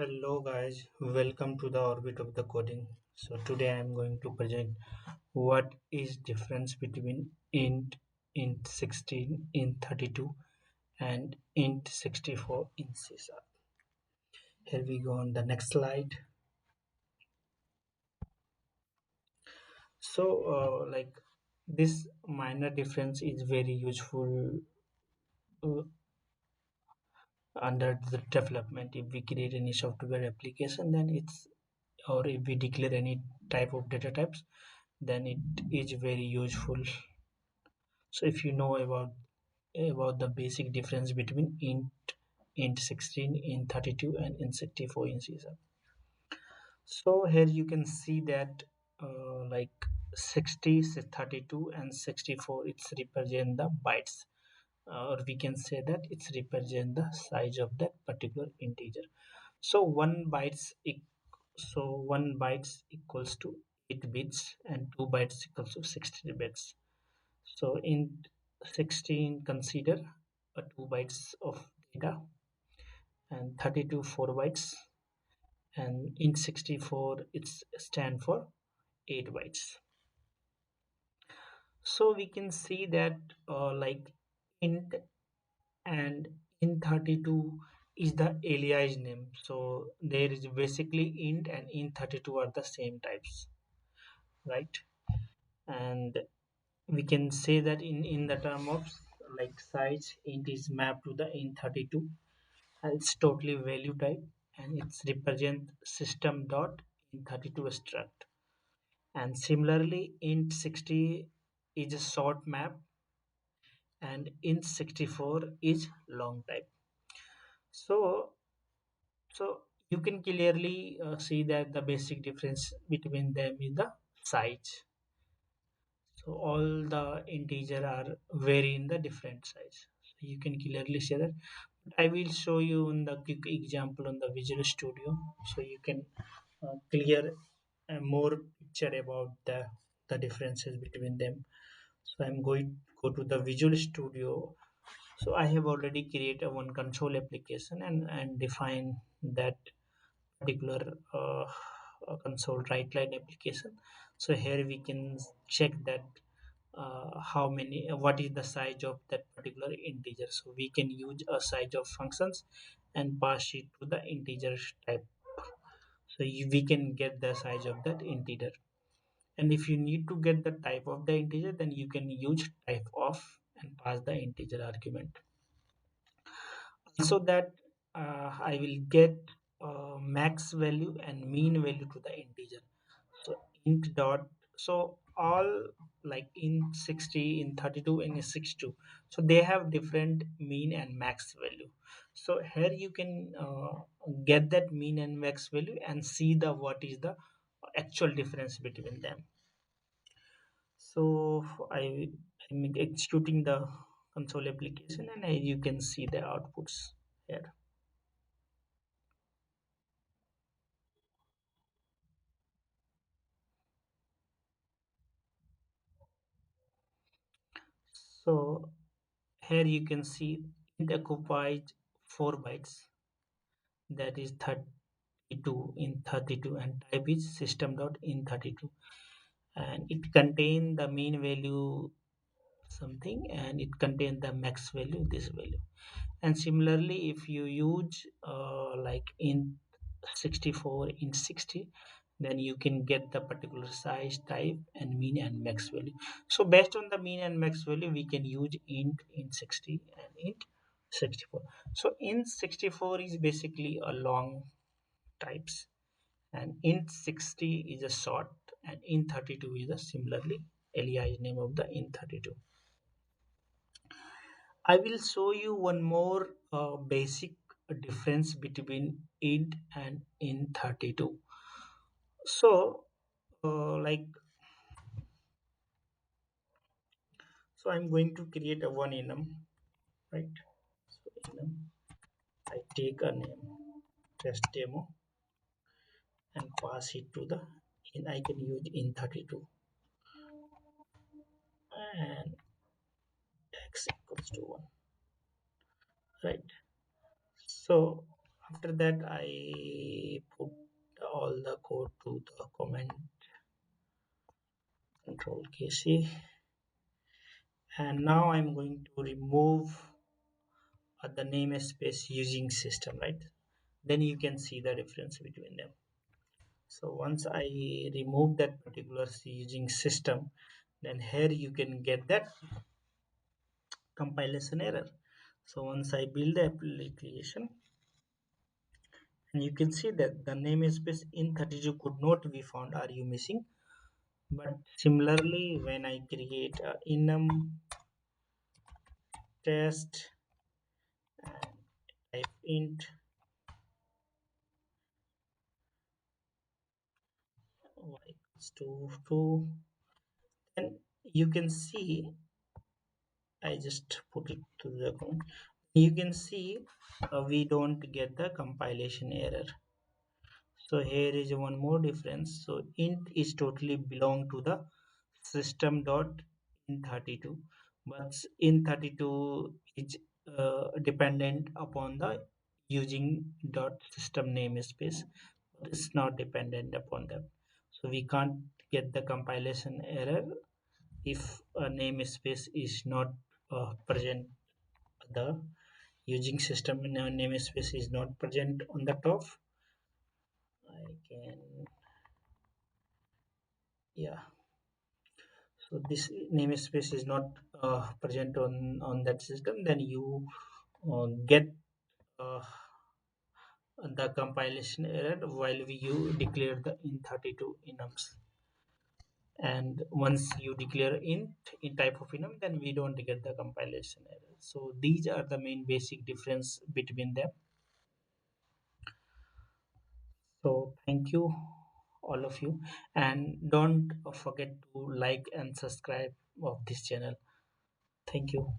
Hello guys, welcome to the orbit of the coding. So today I am going to present what is difference between int16, int32 and int64 in C#. Here we go on the next slide. So this minor difference is very useful uh, under the development. If we create any software application, then it's or if we declare any type of data types, then it is very useful. So if you know about the basic difference between int16, int32 and int64 in C#. So here you can see that like 60, 32 and 64 it's represent the bytes, or we can say that it's represent the size of that particular integer. So one bytes equals to 8 bits and 2 bytes equals to 60 bits. So in 16 consider 2 bytes of data and 32 4 bytes, and in 64 it's stand for 8 bytes. So we can see that like int and int32 is the alias name. So there is basically int and int32 are the same types, right? And we can say that in the term of like size, int is mapped to the int32, and it's totally value type, and it's represent system dot int32 struct. And similarly int60 is a short map, and int64 is long type. So so you can clearly see that the basic difference between them is the size. So all the integer are vary in the different size. So you can clearly see that. I will show you in the quick example on the Visual Studio, so you can clear a more picture about the differences between them. So I'm going to go to the Visual Studio. So I have already created one console application and define that particular console write line application. So here we can check that how many what is the size of that particular integer. So we can use a size of functions and pass it to the integer type. So we can get the size of that integer, and if you need to get the type of the integer, then you can use type of and pass the integer argument. So that I will get max value and mean value to the integer. So int dot, so all like in 60, in 32 and in 62, so they have different mean and max value. So here you can get that mean and max value and see the what is the actual difference between them. So I'm executing the console application, and you can see the outputs here. So here you can see it occupies 4 bytes, that is 32 in 32, and type is system dot in 32, and it contains the mean value something, and it contains the max value this value. And similarly if you use like in 64 in 60, then you can get the particular size type and mean and max value. So based on the mean and max value we can use int 60 and int 64. So int 64 is basically a long types, and int 60 is a short, and int 32 is a similarly alias name of the int 32. I will show you one more basic difference between int and int32. So, like, so I'm going to create a one enum, right? So enum, I take a name, test demo, and pass it to the, and I can use int32, and x equals to 1, right? So After that, I put all the code to the command control KC, and now I'm going to remove the namespace using system, right? Then you can see the difference between them. So once I remove that particular using system, then here you can get that compilation error. So once I build the application, and you can see that the namespace int32 could not be found. Are you missing? But similarly, when I create a enum test and type int y equals to 2, and you can see I just put it to the account. You can see we don't get the compilation error. So here is one more difference. So int is totally belong to the system dot int32, but int32 is dependent upon the using dot system namespace. It's not dependent upon that. So we can't get the compilation error if a namespace is not present. The using system namespace is not present on the top. I can, yeah. So this namespace is not present on that system. Then you get uh, the compilation error while you declare the int32 enums. And once you declare int in type of enum, then we don't get the compilation error. So these are the main basic difference between them. So thank you all of you, and don't forget to like and subscribe of this channel. Thank you.